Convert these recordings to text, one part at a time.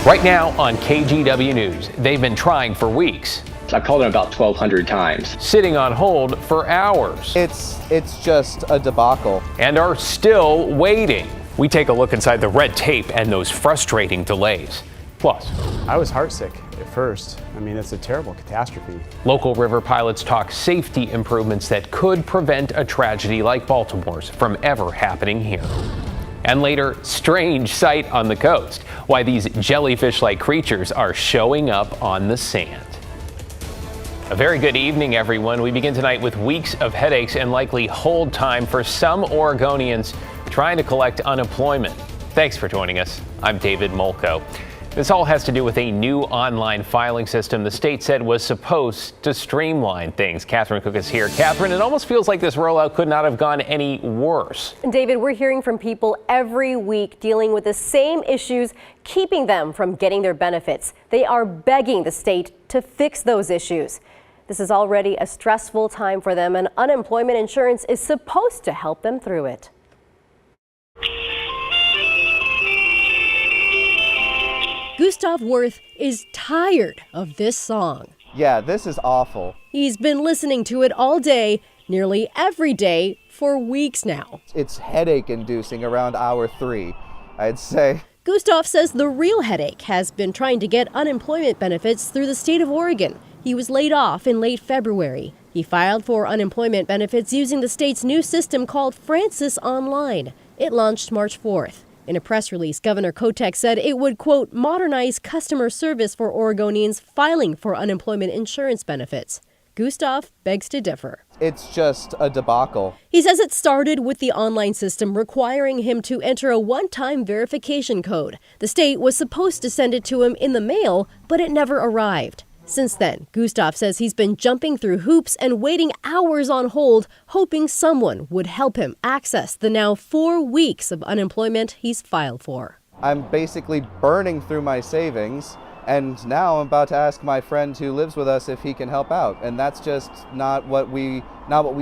Right now on KGW News, they've been trying for weeks. I've called them about 1,200 times. Sitting on hold for hours. It's just a debacle. And are still waiting. We take a look inside the red tape and those frustrating delays. Plus, I was heartsick at first. I mean, it's a terrible catastrophe. local river pilots talk safety improvements that could prevent a tragedy like Baltimore's from ever happening here. And later, strange sight on the coast. Why these jellyfish-like creatures are showing up on the sand. A very good evening, everyone. We begin tonight with weeks of headaches and likely hold time for some Oregonians trying to collect unemployment. Thanks for joining us. I'm David Molko. This all has to do with a new online filing system the state said was supposed to streamline things. Catherine Cook is here. Catherine, it almost feels like this rollout could not have gone any worse. David, we're hearing from people every week dealing with the same issues, keeping them from getting their benefits. They are begging the state to fix those issues. This is already a stressful time for them, and unemployment insurance is supposed to help them through it. Gustav Worth is tired of this song. Yeah, this is awful. He's been listening to it all day, nearly every day, for weeks now. It's headache-inducing around hour 3, I'd say. Gustav says the real headache has been trying to get unemployment benefits through the state of Oregon. He was laid off in late February. He filed for unemployment benefits using the state's new system called Francis Online. It launched March 4th. In a press release, Governor Kotek said it would, quote, modernize customer service for Oregonians filing for unemployment insurance benefits. Gustav begs to differ. It's just a debacle. He says it started with the online system requiring him to enter a one-time verification code. The state was supposed to send it to him in the mail, but it never arrived. Since then, Gustav says he's been jumping through hoops and waiting hours on hold, hoping someone would help him access the now 4 weeks of unemployment he's filed for. I'm basically burning through my savings, and now I'm about to ask my friend who lives with us if he can help out, and that's just not what we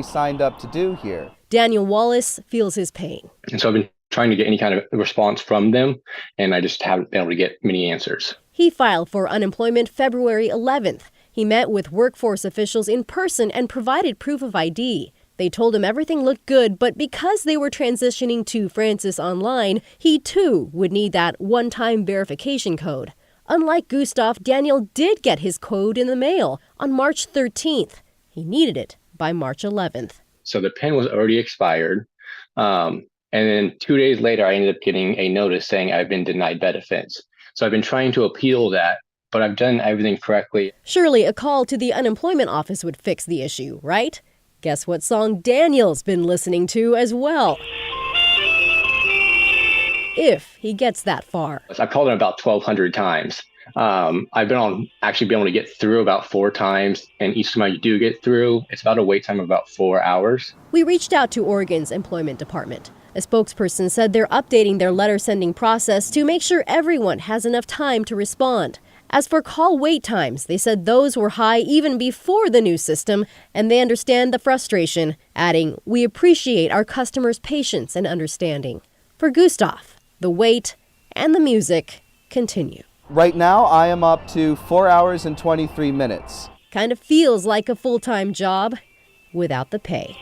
signed up to do here. Daniel Wallace feels his pain. And so I've been trying to get any kind of response from them, and I just haven't been able to get many answers. He filed for unemployment February 11th. He met with workforce officials in person and provided proof of ID. They told him everything looked good, but because they were transitioning to Francis Online, he too would need that one-time verification code. Unlike Gustav, Daniel did get his code in the mail on March 13th. He needed it by March 11th. So the pen was already expired. And then 2 days later, I ended up getting a notice saying I've been denied benefits. So I've been trying to appeal that, but I've done everything correctly. Surely a call to the unemployment office would fix the issue, right? Guess what song Daniel's been listening to as well? If he gets that far. I've called them about 1,200 times. I've been able to get through about 4 times, and each time I do get through, it's about a wait time of about 4 hours. We reached out to Oregon's employment department. A spokesperson said they're updating their letter sending process to make sure everyone has enough time to respond. As for call wait times, they said those were high even before the new system, and they understand the frustration, adding, "We appreciate our customers' patience and understanding." For Gustav, the wait and the music continue. Right now, I am up to 4 hours and 23 minutes. Kind of feels like a full-time job without the pay.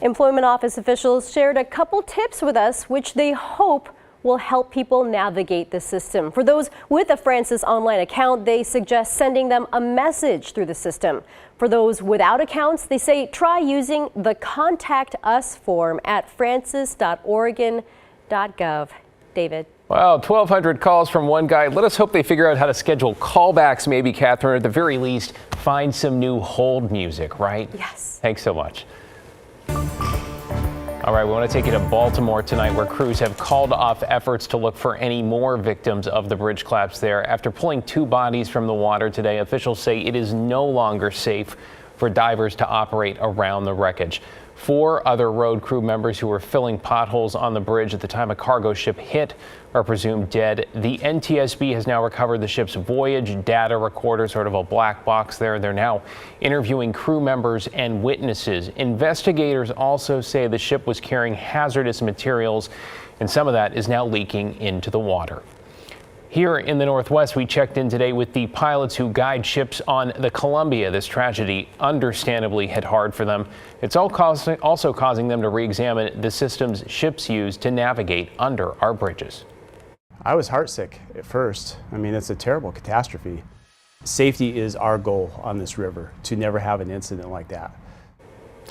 Employment office officials shared a couple tips with us, which they hope will help people navigate the system. For those with a Francis Online account, they suggest sending them a message through the system. For those without accounts, they say try using the Contact Us form at francis.oregon.gov. David. Wow, 1,200 calls from one guy. Let us hope they figure out how to schedule callbacks, maybe, Catherine, or at the very least, find some new hold music, right? Yes. Thanks so much. All right, we want to take you to Baltimore tonight, where crews have called off efforts to look for any more victims of the bridge collapse there. After pulling 2 bodies from the water today, officials say it is no longer safe for divers to operate around the wreckage. 4 other road crew members who were filling potholes on the bridge at the time a cargo ship hit are presumed dead. The NTSB has now recovered the ship's voyage data recorder, sort of a black box there. They're now interviewing crew members and witnesses. Investigators also say the ship was carrying hazardous materials, and some of that is now leaking into the water. Here in the Northwest, we checked in today with the pilots who guide ships on the Columbia. This tragedy understandably hit hard for them. It's also causing them to re-examine the systems ships use to navigate under our bridges. I was heartsick at first. I mean, it's a terrible catastrophe. Safety is our goal on this river, to never have an incident like that.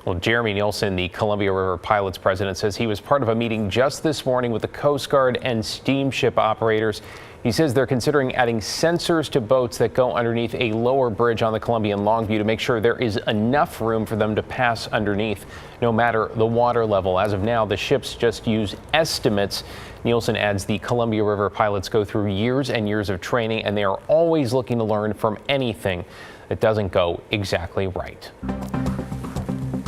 Well, Jeremy Nielsen, the Columbia River Pilots president, says he was part of a meeting just this morning with the Coast Guard and steamship operators. He says they're considering adding sensors to boats that go underneath a lower bridge on the Columbia in Longview to make sure there is enough room for them to pass underneath, no matter the water level. As of now, the ships just use estimates. Nielsen adds the Columbia River pilots go through years and years of training, and they are always looking to learn from anything that doesn't go exactly right.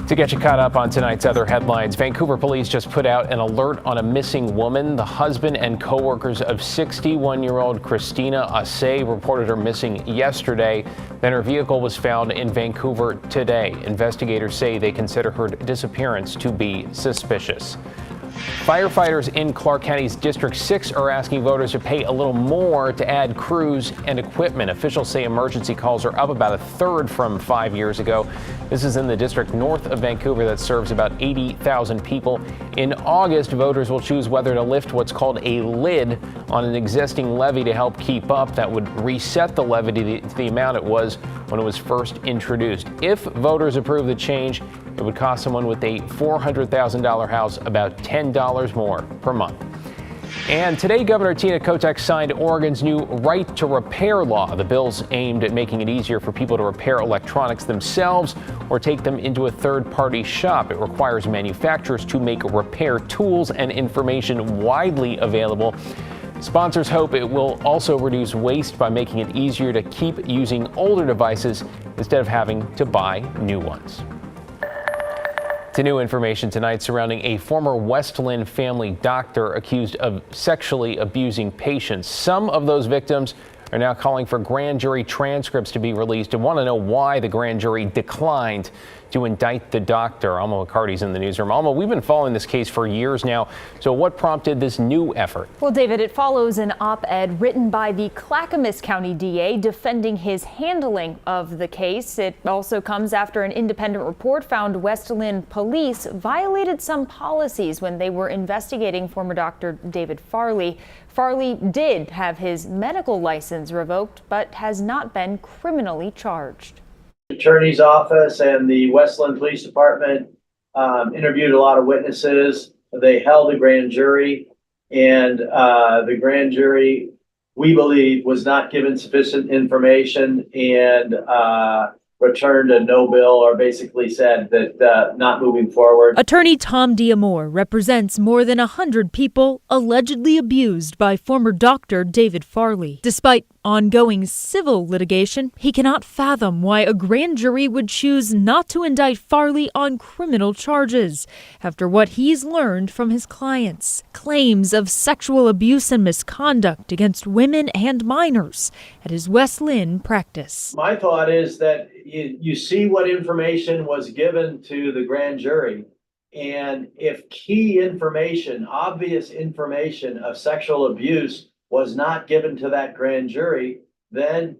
To get you caught up on tonight's other headlines, Vancouver police just put out an alert on a missing woman. The husband and co-workers of 61-year-old Christina Assay reported her missing yesterday. Then her vehicle was found in Vancouver today. Investigators say they consider her disappearance to be suspicious. Firefighters in Clark County's District 6 are asking voters to pay a little more to add crews and equipment. Officials say emergency calls are up about 1/3 from 5 years ago. This is in the district north of Vancouver that serves about 80,000 people. In August, voters will choose whether to lift what's called a lid on an existing levy to help keep up. That would reset the levy to the amount it was when it was first introduced. If voters approve the change, it would cost someone with a $400,000 house about $10 more per month. And today, Governor Tina Kotek signed Oregon's new right to repair law. The bill's aimed at making it easier for people to repair electronics themselves or take them into a third-party shop. It requires manufacturers to make repair tools and information widely available. Sponsors hope it will also reduce waste by making it easier to keep using older devices instead of having to buy new ones. To new information tonight surrounding a former West Linn family doctor accused of sexually abusing patients. Some of those victims are now calling for grand jury transcripts to be released and want to know why the grand jury declined to indict the doctor. Alma McCarty's in the newsroom. Alma, we've been following this case for years now. So what prompted this new effort? Well, David, it follows an op-ed written by the Clackamas County DA defending his handling of the case. It also comes after an independent report found West Linn police violated some policies when they were investigating former Dr. David Farley. Farley did have his medical license revoked, but has not been criminally charged. Attorney's office and the West Linn Police Department interviewed a lot of witnesses. They held a grand jury, and the grand jury, we believe, was not given sufficient information and returned a no bill, or basically said that not moving forward. Attorney Tom Diamore represents more than 100 people allegedly abused by former Dr. David Farley. Despite ongoing civil litigation, he cannot fathom why a grand jury would choose not to indict Farley on criminal charges after what he's learned from his clients. Claims of sexual abuse and misconduct against women and minors at his West Linn practice. My thought is that you see what information was given to the grand jury, and if key information, obvious information of sexual abuse was not given to that grand jury, then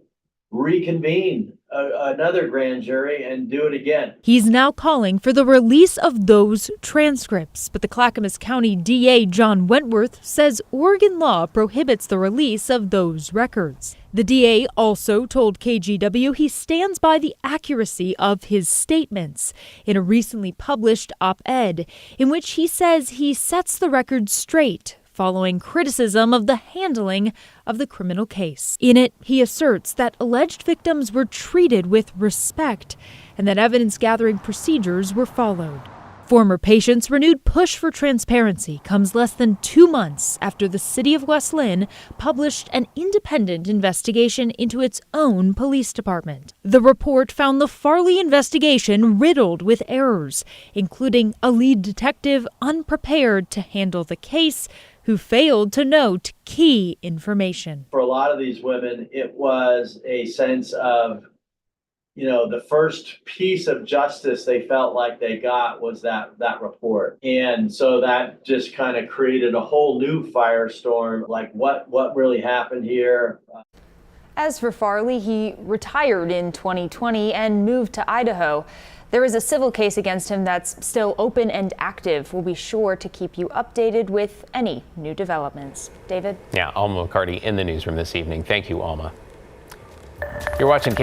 reconvene another grand jury and do it again. He's now calling for the release of those transcripts, but the Clackamas County DA John Wentworth says Oregon law prohibits the release of those records. The DA also told KGW he stands by the accuracy of his statements in a recently published op-ed in which he says he sets the record straight following criticism of the handling of the criminal case. In it, he asserts that alleged victims were treated with respect and that evidence-gathering procedures were followed. Former patients' renewed push for transparency comes less than 2 months after the city of West Lynn published an independent investigation into its own police department. The report found the Farley investigation riddled with errors, including a lead detective unprepared to handle the case, who failed to note key information. For a lot of these women, it was a sense of, the first piece of justice they felt like they got was that report. And so that just kind of created a whole new firestorm, like what really happened here. As for Farley, he retired in 2020 and moved to Idaho. There is a civil case against him that's still open and active. We'll be sure to keep you updated with any new developments. David? Yeah, Alma McCarty in the newsroom this evening. Thank you, Alma. You're watching